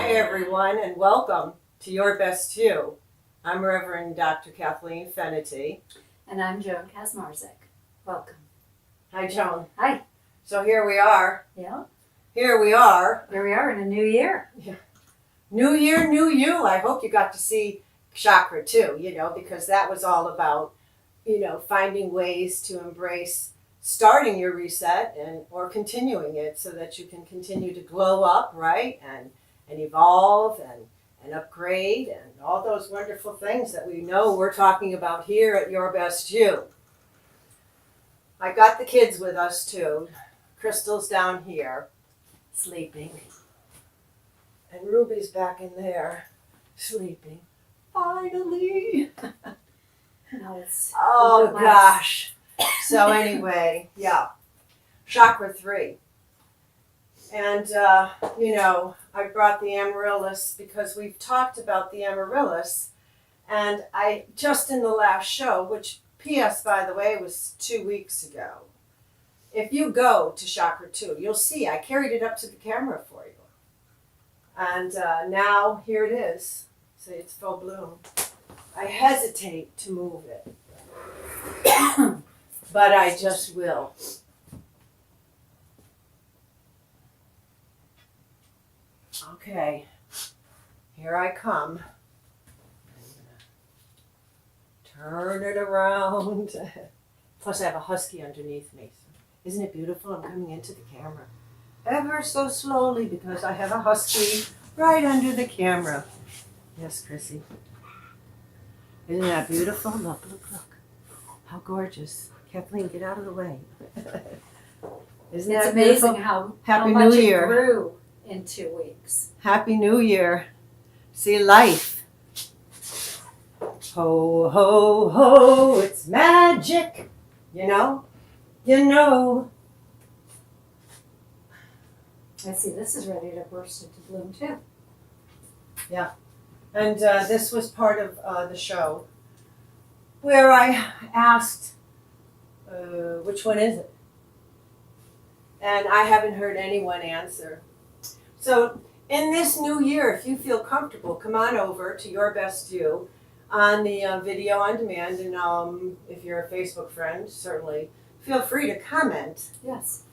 Hi everyone and welcome to Your Best You. I'm Reverend Dr. Kathleen Fenity. And I'm Joan Kazmarzik. Welcome. Hi Joan. Hi. So here we are. Yeah. Here we are. Here we are in a new year. Yeah. New year, new you. I hope you got to see Chakra too, because that was all about, finding ways to embrace starting your reset or continuing it so that you can continue to glow up, right? And evolve and upgrade and all those wonderful things that we know we're talking about here at Your Best You. I got the kids with us too. Crystal's down here sleeping. And Ruby's back in there sleeping. Finally. No, it's Oh gosh. So anyway, yeah. Chakra 3. And, I brought the amaryllis because we've talked about the amaryllis. And I, just in the last show, which P.S. by the way, was 2 weeks ago. If you go to Chakra 2, you'll see I carried it up to the camera for you. And now here it is. See, it's full bloom. I hesitate to move it. But I just will. Okay, here I come. Turn it around. Plus I have a husky underneath me. Isn't it beautiful? I'm coming into the camera ever so slowly because I have a husky right under the camera. Yes, Chrissy. Isn't that beautiful? Look, look, look. How gorgeous. Kathleen, get out of the way. Isn't It's that amazing beautiful? how Happy much New it Year. grew in 2 weeks. Happy New Year. See, life. Ho, ho, ho, it's magic. You know. I see this is ready to burst into bloom too. Yeah. And this was part of the show where I asked, which one is it? And I haven't heard anyone answer. So in this new year, if you feel comfortable, come on over to Your Best You on the video on demand. And if you're a Facebook friend, certainly feel free to comment. Yes.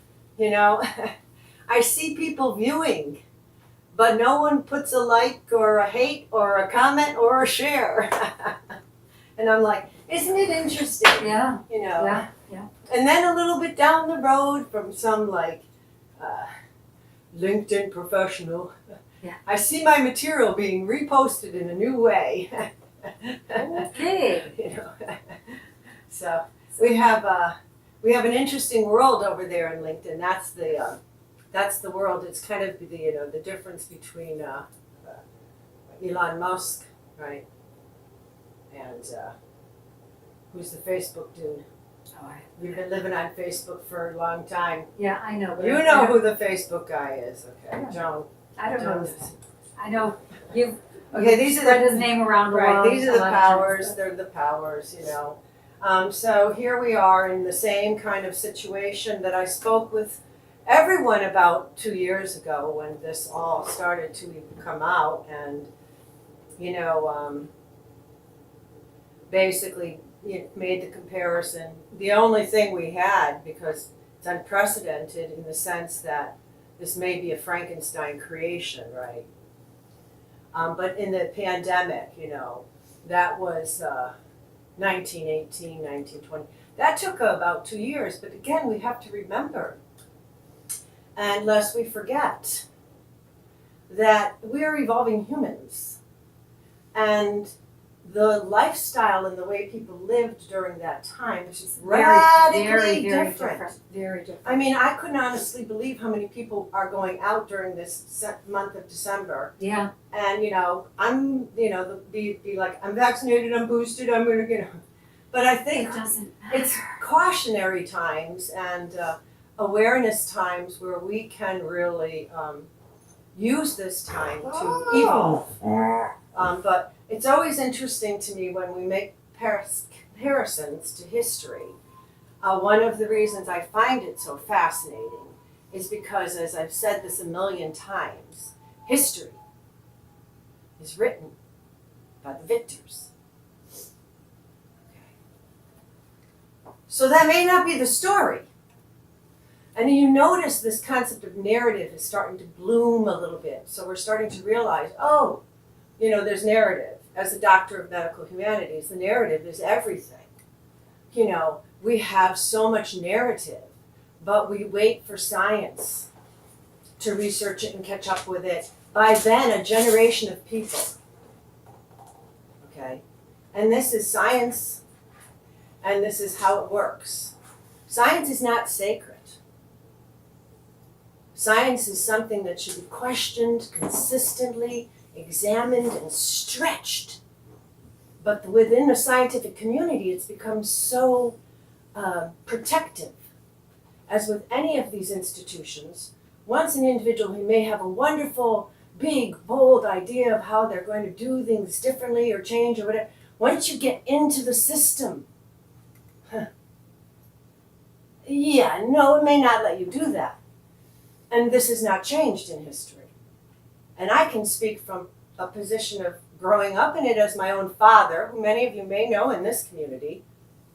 I see people viewing, but no one puts a like or a hate or a comment or a share. And I'm like, isn't it interesting? Yeah. Yeah. Yeah. And then a little bit down the road from some LinkedIn professional, Yeah. I see my material being reposted in a new way. Okay. So we have an interesting world over there in LinkedIn. That's the world. It's kind of the difference between Elon Musk, right, and who's the Facebook dude. Oh, You've been living on Facebook for a long time. yeah, I know. But You know who the Facebook guy is, okay? Yeah. Joan. I don't know. Joan. I know you've Okay, these are spread the his name around the right. world. These are a the lot of times, powers. but- They're the powers, So here we are in the same kind of situation that I spoke with everyone about 2 years ago when this all started to come out, and basically made the comparison. The only thing we had, because it's unprecedented in the sense that this may be a Frankenstein creation, right? But in the pandemic, that was 1918, 1920. That took about 2 years, but again, we have to remember, and lest we forget, that we are evolving humans. And the lifestyle and the way people lived during that time was radically different. Very different. I mean, I couldn't honestly believe how many people are going out during this month of December. Yeah. And, I'm, be like, I'm vaccinated, I'm boosted, I'm going to, But I think It doesn't matter. it's cautionary times and awareness times where we can really use this time to evolve. But it's always interesting to me when we make comparisons to history. One of the reasons I find it so fascinating is because, as I've said this a million times, history is written by the victors. Okay. So that may not be the story. And you notice this concept of narrative is starting to bloom a little bit. So we're starting to realize, oh, there's narrative. As a doctor of medical humanities, the narrative is everything. We have so much narrative, but we wait for science to research it and catch up with it. By then, a generation of people. Okay? And this is science, and this is how it works. Science is not sacred. Science is something that should be questioned consistently, examined, and stretched. But within the scientific community, it's become so protective. As with any of these institutions, once an individual who may have a wonderful, big, bold idea of how they're going to do things differently or change or whatever, once you get into the system, it may not let you do that. And this has not changed in history. And I can speak from a position of growing up in it as my own father, who many of you may know in this community,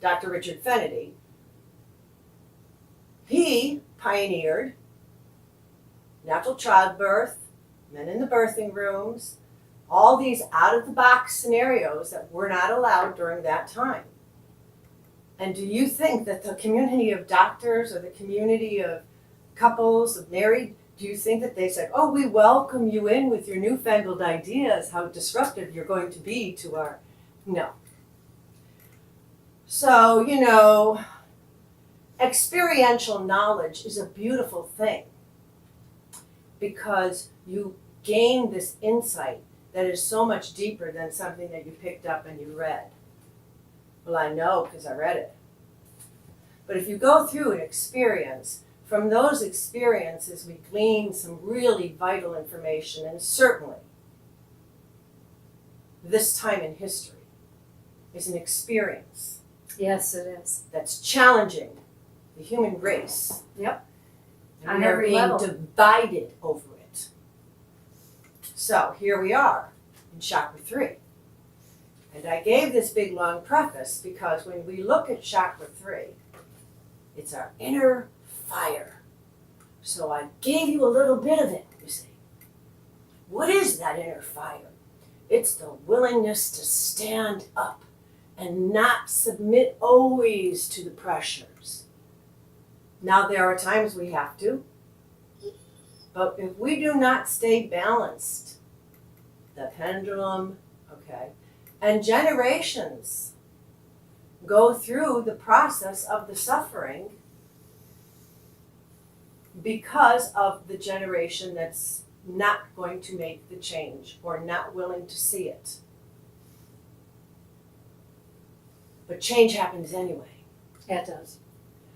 Dr. Richard Fennedy. He pioneered natural childbirth, men in the birthing rooms, all these out-of-the-box scenarios that were not allowed during that time. And do you think that the community of doctors or the community of couples of married, do you think that they said, oh, we welcome you in with your newfangled ideas, how disruptive you're going to be to our... No. So, experiential knowledge is a beautiful thing because you gain this insight that is so much deeper than something that you picked up and you read. Well, I know because I read it. But if you go through an experience, from those experiences we glean some really vital information, and certainly this time in history is an experience. Yes, it is. That's challenging the human race. Yep. And On we are every being level. divided over it. So here we are in Chakra 3. And I gave this big long preface because when we look at Chakra 3, it's our inner fire. So I gave you a little bit of it, you see. What is that inner fire? It's the willingness to stand up and not submit always to the pressures. Now there are times we have to, but if we do not stay balanced, the pendulum, okay, and generations go through the process of the suffering because of the generation that's not going to make the change or not willing to see it. But change happens anyway. Yeah, it does.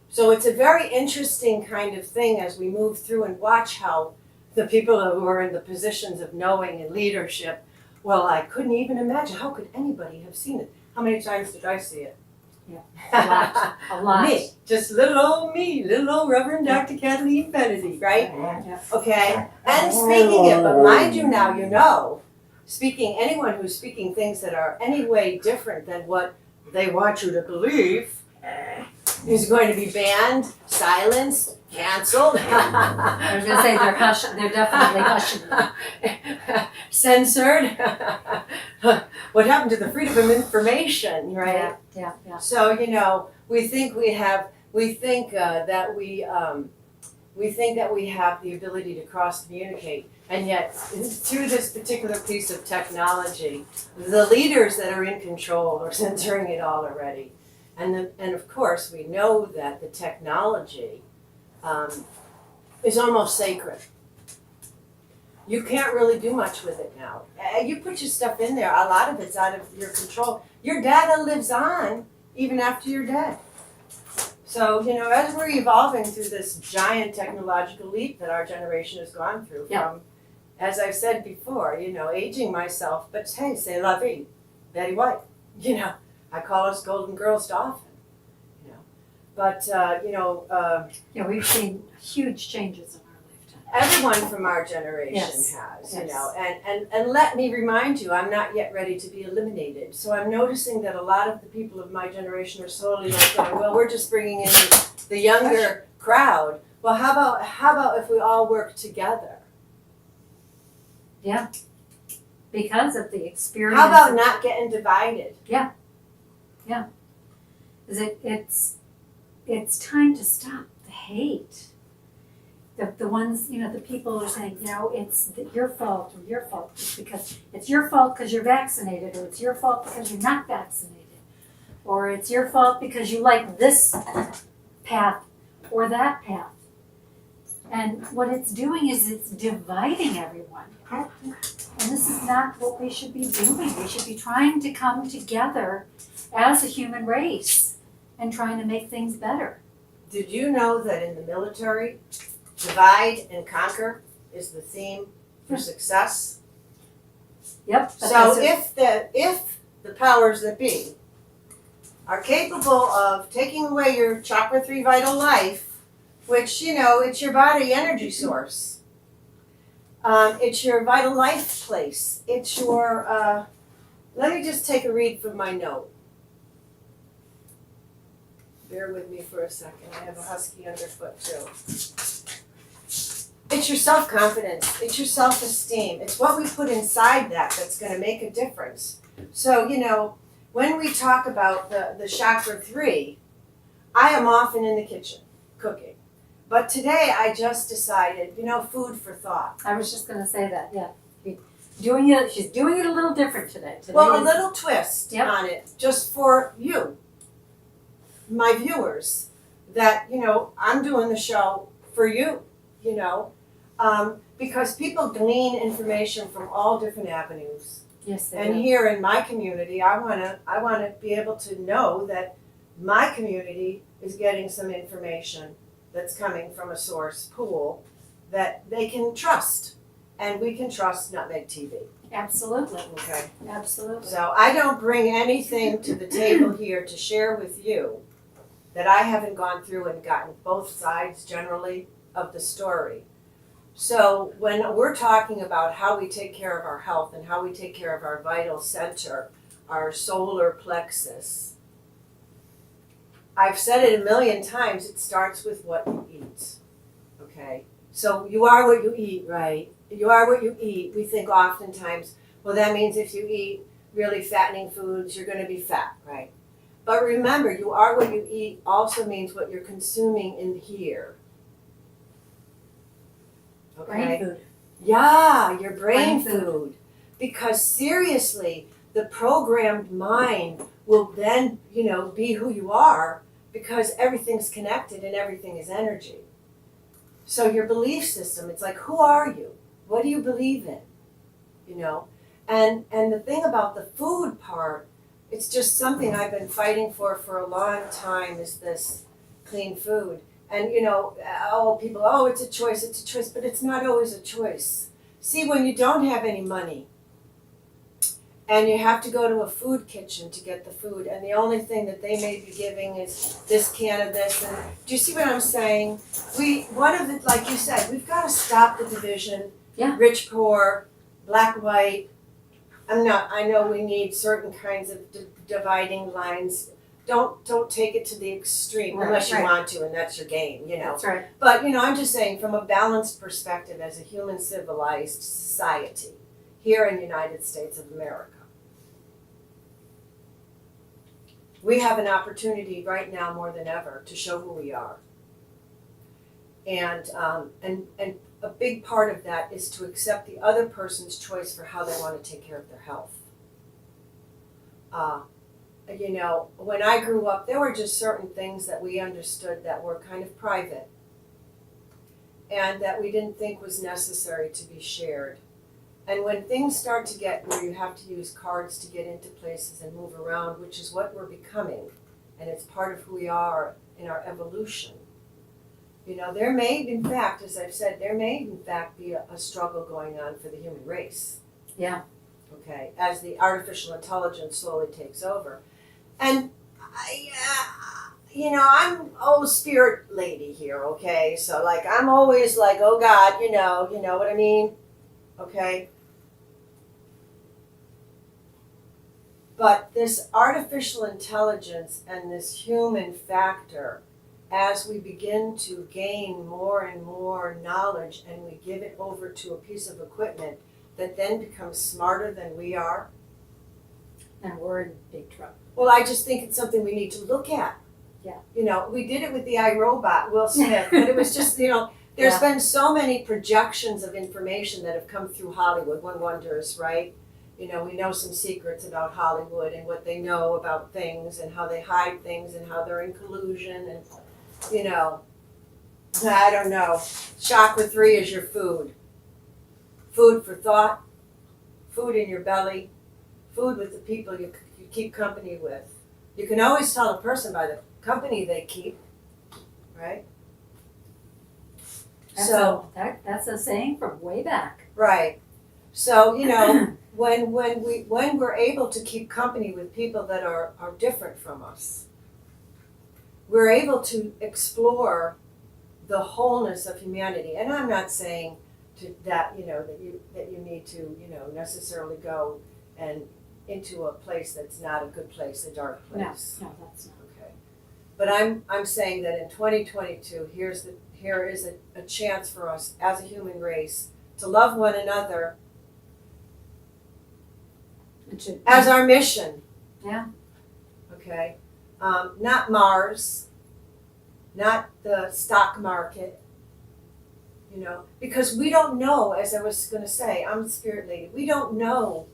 So it's a very interesting kind of thing as we move through and watch how the people who are in the positions of knowing and leadership, well, I couldn't even imagine. How could anybody have seen it? How many times did I see it? Yeah, a lot, a lot. Me, just little old me, little old Reverend Dr. Kathleen Fennedy, right? Yeah. Okay, and speaking it, but mind you now, anyone who's speaking things that are any way different than what they want you to believe is going to be banned, silenced, canceled. I was going to say they're definitely hushing. Censored. What happened to the freedom of information, right? Yeah. So we think that we have the ability to cross communicate, and yet through this particular piece of technology, the leaders that are in control are censoring it all already, and of course we know that the technology is almost sacred. You can't really do much with it now. You put your stuff in there, a lot of it's out of your control. Your data lives on even after you're dead. So, as we're evolving through this giant technological leap that our generation has gone through, from, as I've said before, aging myself, but hey, c'est la vie, Betty White. I call us Golden Girls often. But, Yeah, we've seen huge changes in our lifetime. everyone from our generation Yes. has, Yes. you know, and let me remind you, I'm not yet ready to be eliminated. So I'm noticing that a lot of the people of my generation are slowly like going, well, we're just bringing in the younger crowd. Well, how about if we all work together? Because of the experience. How about not getting divided? Is it's time to stop the hate. The ones, the people are saying, it's your fault or your fault just because it's your fault because you're vaccinated, or it's your fault because you're not vaccinated, or it's your fault because you like this path or that path. And what it's doing is it's dividing everyone. And this is not what we should be doing. We should be trying to come together as a human race and trying to make things better. Did you know that in the military, divide and conquer is the theme for success? Yep. So if the powers that be are capable of taking away your chakra 3 vital life, which, it's your body energy source. It's your vital life place. It's your, let me just take a read from my note. Bear with me for a second. I have a husky underfoot too. It's your self-confidence. It's your self-esteem. It's what we put inside that's going to make a difference. So, when we talk about the chakra 3, I am often in the kitchen cooking. But today I just decided, food for thought. I was just going to say that, yeah. She's doing it a little different today. Well, a little twist on it, just for you, my viewers, that, I'm doing the show for you, because people glean information from all different avenues. Yes, they And do. here in my community, I wanna be able to know that my community is getting some information that's coming from a source pool that they can trust, and we can trust Nutmeg TV. Absolutely. Okay. Absolutely. So I don't bring anything to the table here to share with you that I haven't gone through and gotten both sides generally of the story. So when we're talking about how we take care of our health and how we take care of our vital center, our solar plexus, I've said it a million times, it starts with what you eat, okay? So you are what you eat, right? You are what you eat. We think oftentimes, well, that means if you eat really fattening foods, you're gonna be fat, right? But remember, you are what you eat also means what you're consuming in here. Okay? Brain food. Yeah, your brain Brain food. food. Because seriously, the programmed mind will then, be who you are because everything's connected and everything is energy. So your belief system, it's like, who are you? What do you believe in? And the thing about the food part, it's just something I've been fighting for a long time, is this clean food. And people, it's a choice, but it's not always a choice. See, when you don't have any money and you have to go to a food kitchen to get the food, and the only thing that they may be giving is this can of this, and do you see what I'm saying? Like you said, we've got to stop the division. Yeah. Rich, poor, black, white. I know we need certain kinds of dividing lines. Don't take it to the extreme unless you want to, and that's your game, That's right. But, I'm just saying from a balanced perspective as a human civilized society here in the United States of America, we have an opportunity right now more than ever to show who we are. And a big part of that is to accept the other person's choice for how they want to take care of their health. When I grew up, there were just certain things that we understood that were kind of private and that we didn't think was necessary to be shared. And when things start to get where you have to use cards to get into places and move around, which is what we're becoming, and it's part of who we are in our evolution, there may, in fact, as I've said, be a struggle going on for the human race. Yeah. Okay, as the artificial intelligence slowly takes over. And I'm spirit lady here, okay? So like I'm always like, oh God, you know what I mean? Okay? But this artificial intelligence and this human factor, as we begin to gain more and more knowledge and we give it over to a piece of equipment that then becomes smarter than we are, And we're in big trouble. well, I just think it's something we need to look at. Yeah. We did it with the iRobot, Will Smith, but it was just, there's been so many projections of information that have come through Hollywood. One wonders, right? We know some secrets about Hollywood and what they know about things and how they hide things and how they're in collusion and, I don't know. Chakra 3 is your food. Food for thought, food in your belly, food with the people you keep company with. You can always tell a person by the company they keep, right? That's a saying from way back. Right. So, when we're able to keep company with people that are different from us, we're able to explore the wholeness of humanity. And I'm not saying that you need to, necessarily go and into a place that's not a good place, a dark place. No, that's not. Okay. But I'm saying that in 2022, here is a chance for us as a human race to love one another as our mission. Yeah. Okay. Not Mars, not the stock market, because we don't know, as I was going to say, I'm a spirit lady, we don't know.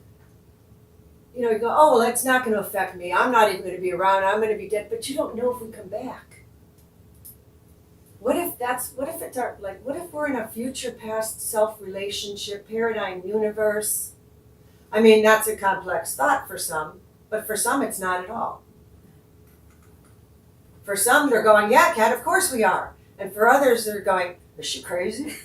You go, oh, well, that's not going to affect me. I'm not even going to be around. I'm going to be dead. But you don't know if we come back. What if we're in a future past self relationship paradigm universe? I mean, that's a complex thought for some, but for some it's not at all. For some, they're going, yeah, Kat, of course we are. And for others, they're going, is she crazy?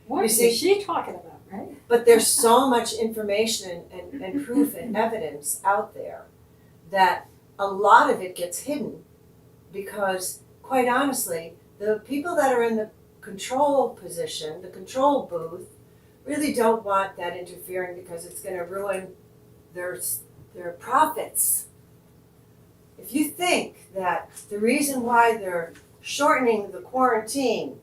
What is she talking about, right? But there's so much information and proof and evidence out there that a lot of it gets hidden because, quite honestly, the people that are in the control position, the control booth, really don't want that interfering because it's going to ruin their profits. If you think that the reason why they're shortening the quarantine,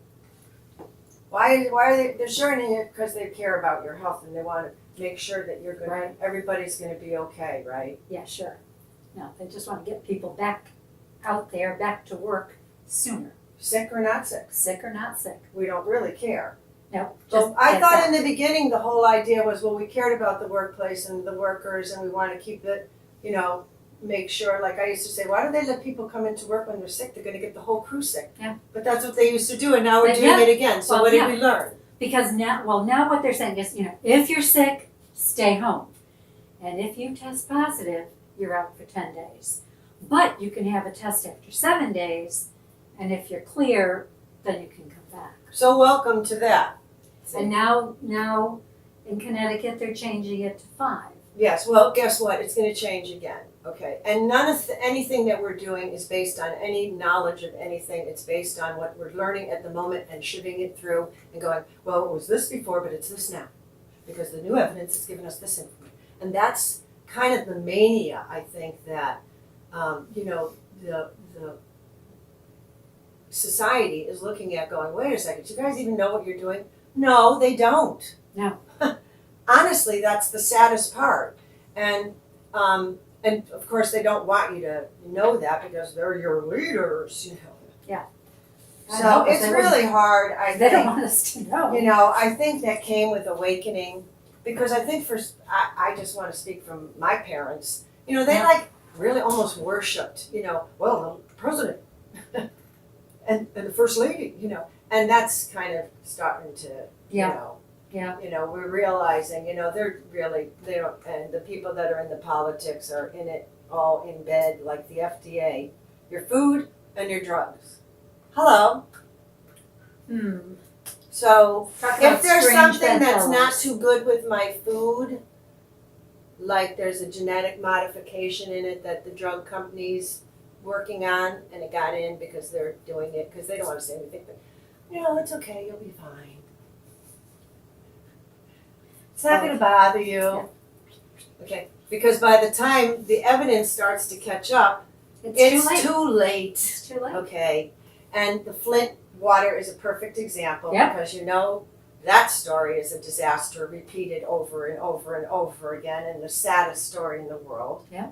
why are they're shortening it? Because they care about your health and they want to make sure that you're good. Right. Everybody's going to be okay, right? Yeah, sure. No, they just want to get people back out there, back to work sooner. Sick or not sick. Sick or not sick. We don't really care. No. Well, I thought in the beginning the whole idea was, well, we cared about the workplace and the workers and we want to keep it, make sure, like I used to say, why do they let people come into work when they're sick? They're going to get the whole crew sick. Yeah. But that's what they used to do and now we're doing it again. So what did we learn? Because now what they're saying is, if you're sick, stay home. And if you test positive, you're out for 10 days. But you can have a test after 7 days, and if you're clear, then you can come back. So welcome to that. And now in Connecticut, they're changing it to 5. Yes, well, guess what? It's going to change again. Okay. And none of anything that we're doing is based on any knowledge of anything. It's based on what we're learning at the moment and shivving it through and going, well, it was this before, but it's this now. Because the new evidence has given us this information. And that's kind of the mania, I think, that, the society is looking at going, wait a second, do you guys even know what you're doing? No, they don't. No. Honestly, that's the saddest part. And of course they don't want you to know that because they're your leaders, Yeah. So it's really hard, I think. They don't want us to know. I think that came with awakening because I think I just want to speak from my parents. They really almost worshipped, well, the president and the first lady, and that's kind of starting to, Yeah. we're realizing, they don't, and the people that are in the politics are in it all in bed, like the FDA, your food and your drugs. Hello. So if there's something that's not too good with my food, like there's a genetic modification in it that the drug companies working on, and it got in because they're doing it, because they don't want to say anything, but, it's okay, you'll be fine. It's not gonna bother you. Yeah. Okay, because by the time the evidence starts to catch up, it's too late. It's too late. Okay, and the Flint water is a perfect example, Yep. because that story is a disaster repeated over and over and over again, and the saddest story in the world. Yeah.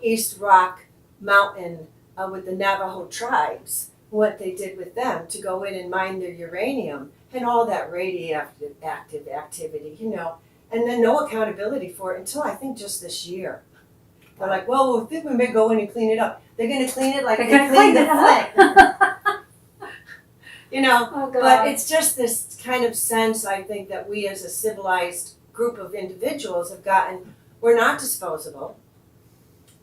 East Rock Mountain with the Navajo tribes, what they did with them to go in and mine their uranium and all that radioactive activity, and then no accountability for it until I think just this year. They're like, well, we think we may go in and clean it up. They're going to clean it like they clean the Flint. Oh, God. But it's just this kind of sense, I think, that we as a civilized group of individuals have gotten, we're not disposable.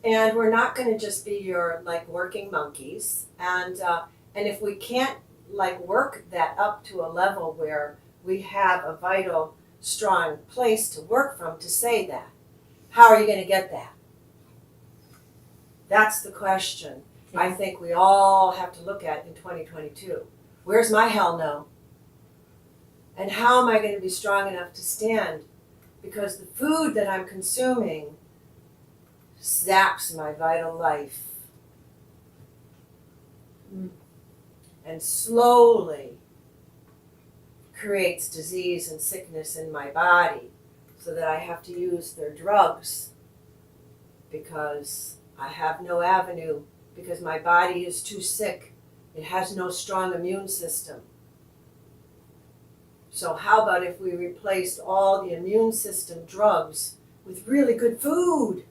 And we're not going to just be your, working monkeys. And if we can't, work that up to a level where we have a vital, strong place to work from to say that, how are you going to get that? That's the question I think we all have to look at in 2022. Where's my hell no? And how am I going to be strong enough to stand? Because the food that I'm consuming zaps my vital life. And slowly creates disease and sickness in my body so that I have to use their drugs because I have no avenue, because my body is too sick. It has no strong immune system. So how about if we replaced all the immune system drugs with really good food?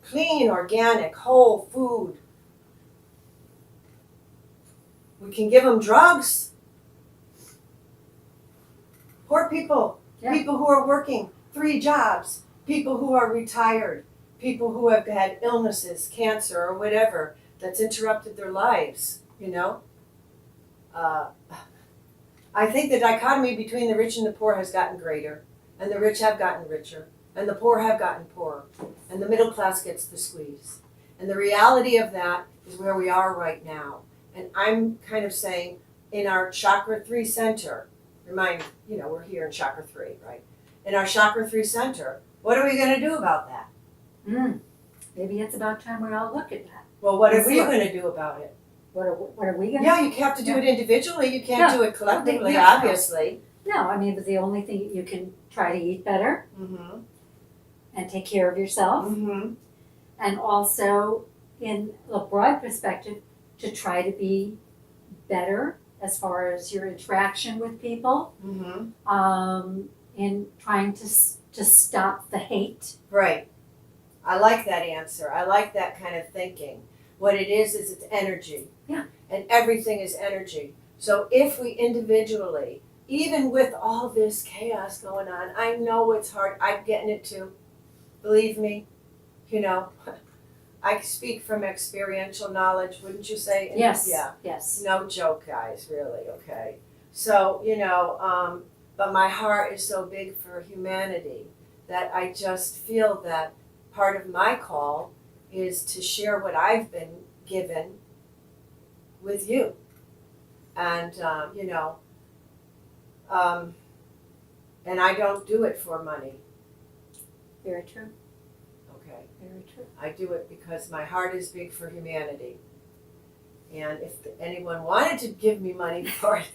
Clean, organic, whole food. We can give them drugs. Poor people, people who are working 3 jobs, people who are retired, people who have had illnesses, cancer or whatever that's interrupted their lives, I think the dichotomy between the rich and the poor has gotten greater, and the rich have gotten richer, and the poor have gotten poorer, and the middle class gets the squeeze. And the reality of that is where we are right now. And I'm kind of saying in our Chakra 3 center, we're here in Chakra 3, right? In our Chakra 3 center, what are we going to do about that? Maybe it's about time we all look at that. Well, what are we going to do about it? What are we going to do? Yeah, you have to do it individually. You can't do it collectively, Yeah. obviously. No, but the only thing, you can try to eat better and take care of yourself. And also, in a broad perspective, to try to be better as far as your interaction with people, in trying to stop the hate. Right. I like that answer. I like that kind of thinking. What it is it's energy. Yeah. And everything is energy. So if we individually, even with all this chaos going on, I know it's hard. I'm getting it too. Believe me. I speak from experiential knowledge, wouldn't you say? Yes. Yeah. Yes. No joke, guys, really, okay? So, but my heart is so big for humanity that I just feel that part of my call is to share what I've been given with you. And, and I don't do it for money. Very true. Okay. Very true. I do it because my heart is big for humanity. And if anyone wanted to give me money for it,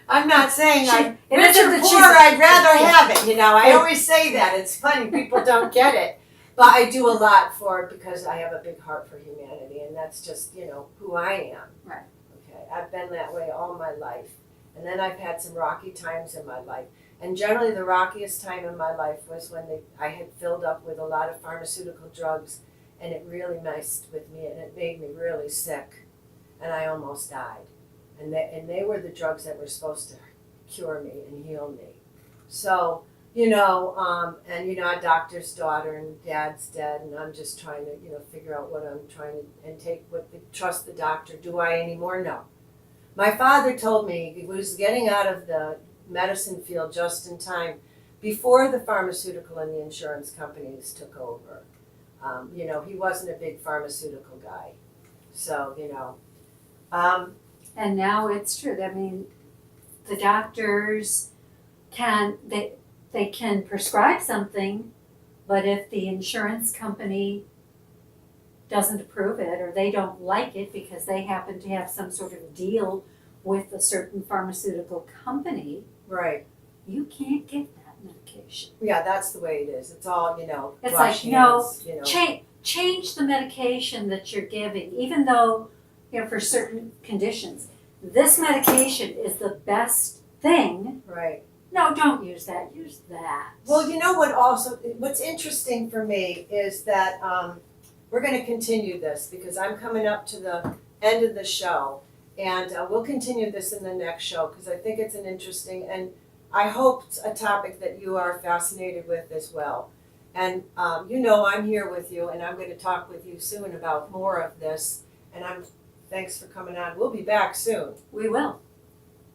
I'm not saying I'm rich or poor, I'd rather have it. I always say that. It's funny, people don't get it. But I do a lot for it because I have a big heart for humanity, and that's just, who I am. Right. Okay, I've been that way all my life. And then I've had some rocky times in my life. And generally the rockiest time in my life was when I had filled up with a lot of pharmaceutical drugs, and it really messed with me, and it made me really sick, and I almost died. And they were the drugs that were supposed to cure me and heal me. So, a doctor's daughter and dad's dead, and I'm just trying to, figure out what I'm trying to, and trust the doctor. Do I anymore? No. My father told me he was getting out of the medicine field just in time before the pharmaceutical and the insurance companies took over. You know, he wasn't a big pharmaceutical guy. So, And now it's true. I mean, the doctors they can prescribe something, but if the insurance company doesn't approve it or they don't like it because they happen to have some sort of deal with a certain pharmaceutical company, right. you can't get that medication. Yeah, that's the way it is. It's all, It's wash like, no, hands, change the medication that you're giving, even though, for certain conditions, this medication is the best thing. Right. No, don't use that. Use that. Well, what's interesting for me is that we're going to continue this because I'm coming up to the end of the show, and we'll continue this in the next show because I think it's an interesting and I hope a topic that you are fascinated with as well. And I'm here with you, and I'm going to talk with you soon about more of this. And thanks for coming on. We'll be back soon. We will.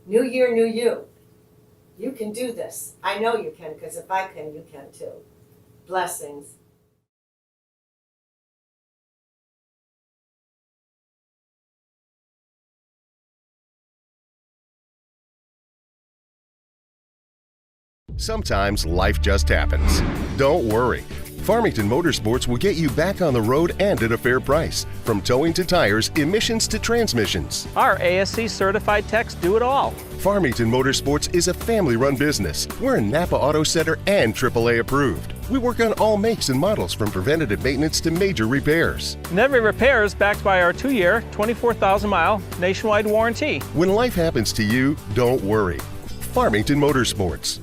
New year, new you. You can do this. I know you can, because if I can, you can too. Blessings. Sometimes life just happens. Don't worry. Farmington Motorsports will get you back on the road and at a fair price. From towing to tires, emissions to transmissions. Our ASC certified techs do it all. Farmington Motorsports is a family-run business. We're a Napa Auto Center and AAA approved. We work on all makes and models from preventative maintenance to major repairs. And every repair is backed by our 2-year, 24,000-mile nationwide warranty. When life happens to you, don't worry. Farmington Motorsports.